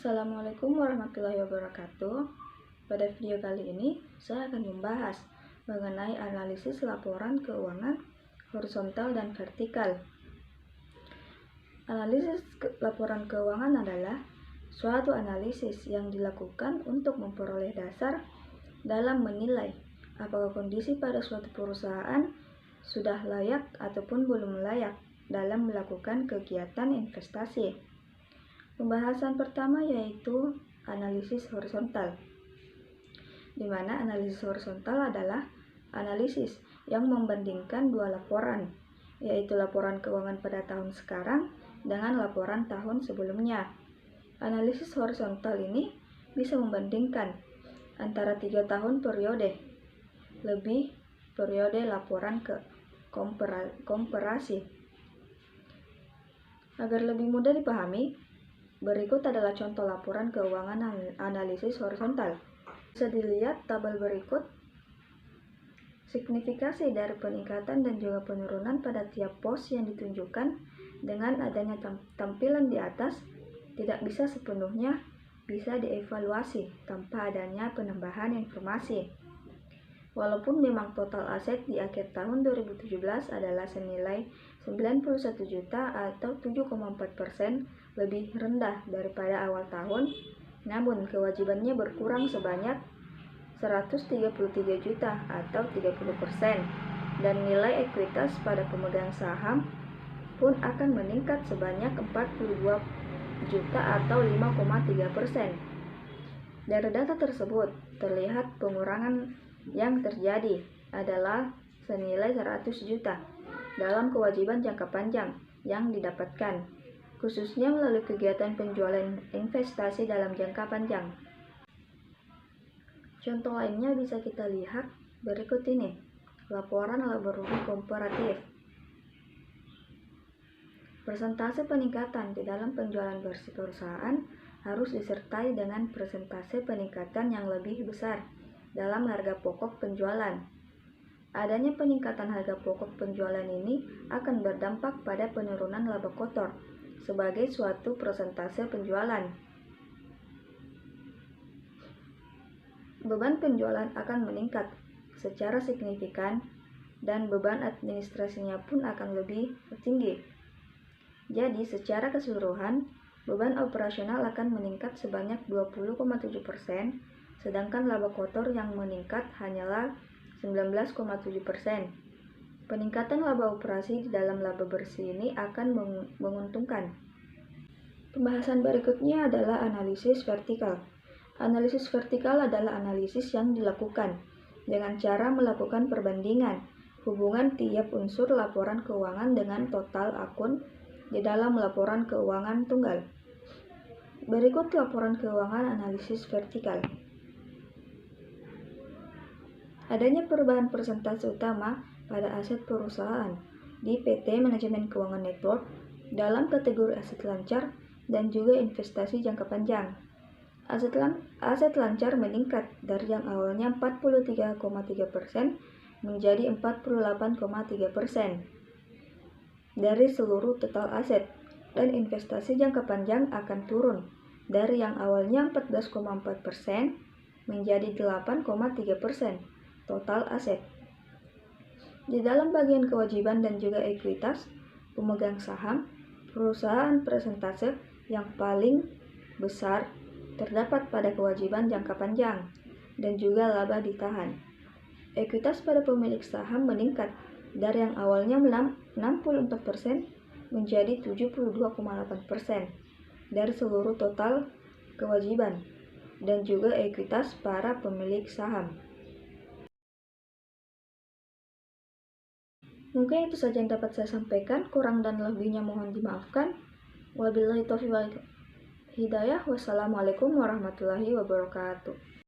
Assalamualaikum warahmatullahi wabarakatuh. Pada video kali ini, saya akan membahas mengenai analisis laporan keuangan horizontal dan vertikal. Analisis laporan keuangan adalah suatu analisis yang dilakukan untuk memperoleh dasar dalam menilai apakah kondisi pada suatu perusahaan sudah layak ataupun belum layak dalam melakukan kegiatan investasi. Pembahasan pertama yaitu analisis horizontal, di mana analisis horizontal adalah analisis yang membandingkan dua laporan, yaitu laporan keuangan pada tahun sekarang dengan laporan tahun sebelumnya. Analisis horizontal ini bisa membandingkan antara 3 tahun periode, lebih periode laporan ke komparasi. Agar lebih mudah dipahami, berikut adalah contoh laporan keuangan analisis horizontal. Bisa dilihat tabel berikut. Signifikasi dari peningkatan dan juga penurunan pada tiap pos yang ditunjukkan dengan adanya tampilan di atas tidak bisa sepenuhnya bisa dievaluasi tanpa adanya penambahan informasi. Walaupun memang total aset di akhir tahun 2017 adalah senilai 91 juta atau 7,4% lebih rendah daripada awal tahun, namun kewajibannya berkurang sebanyak 133 juta atau 30%, dan nilai ekuitas pada pemegang saham pun akan meningkat sebanyak 42 juta atau 5,3%. Dari data tersebut, terlihat pengurangan yang terjadi adalah senilai 100 juta dalam kewajiban jangka panjang yang didapatkan, khususnya melalui kegiatan penjualan investasi dalam jangka panjang. Contoh lainnya bisa kita lihat berikut ini, laporan laba rugi komparatif. Persentase peningkatan di dalam penjualan bersih perusahaan harus disertai dengan persentase peningkatan yang lebih besar dalam harga pokok penjualan. Adanya peningkatan harga pokok penjualan ini akan berdampak pada penurunan laba kotor sebagai suatu persentase penjualan. Beban penjualan akan meningkat secara signifikan dan beban administrasinya pun akan lebih tinggi. Jadi secara keseluruhan, beban operasional akan meningkat sebanyak 20,7%, sedangkan laba kotor yang meningkat hanyalah 19,7%. Peningkatan laba operasi di dalam laba bersih ini akan menguntungkan. Pembahasan berikutnya adalah analisis vertikal. Analisis vertikal adalah analisis yang dilakukan dengan cara melakukan perbandingan hubungan tiap unsur laporan keuangan dengan total akun di dalam laporan keuangan tunggal. Berikut laporan keuangan analisis vertikal. Adanya perubahan persentase utama pada aset perusahaan di PT Manajemen Keuangan Network dalam kategori aset lancar dan juga investasi jangka panjang. Aset lancar meningkat dari yang awalnya 43,3% menjadi 48,3% dari seluruh total aset, dan investasi jangka panjang akan turun dari yang awalnya 14,4% menjadi 8,3% total aset. Di dalam bagian kewajiban dan juga ekuitas pemegang saham, perusahaan persentase yang paling besar terdapat pada kewajiban jangka panjang dan juga laba ditahan. Ekuitas pada pemilik saham meningkat dari yang awalnya 64% menjadi 72,8% dari seluruh total kewajiban dan juga ekuitas para pemilik saham. Mungkin itu saja yang dapat saya sampaikan, kurang dan lebihnya mohon dimaafkan. Wabillahi taufiq wal hidayah. Wassalamualaikum warahmatullahi wabarakatuh.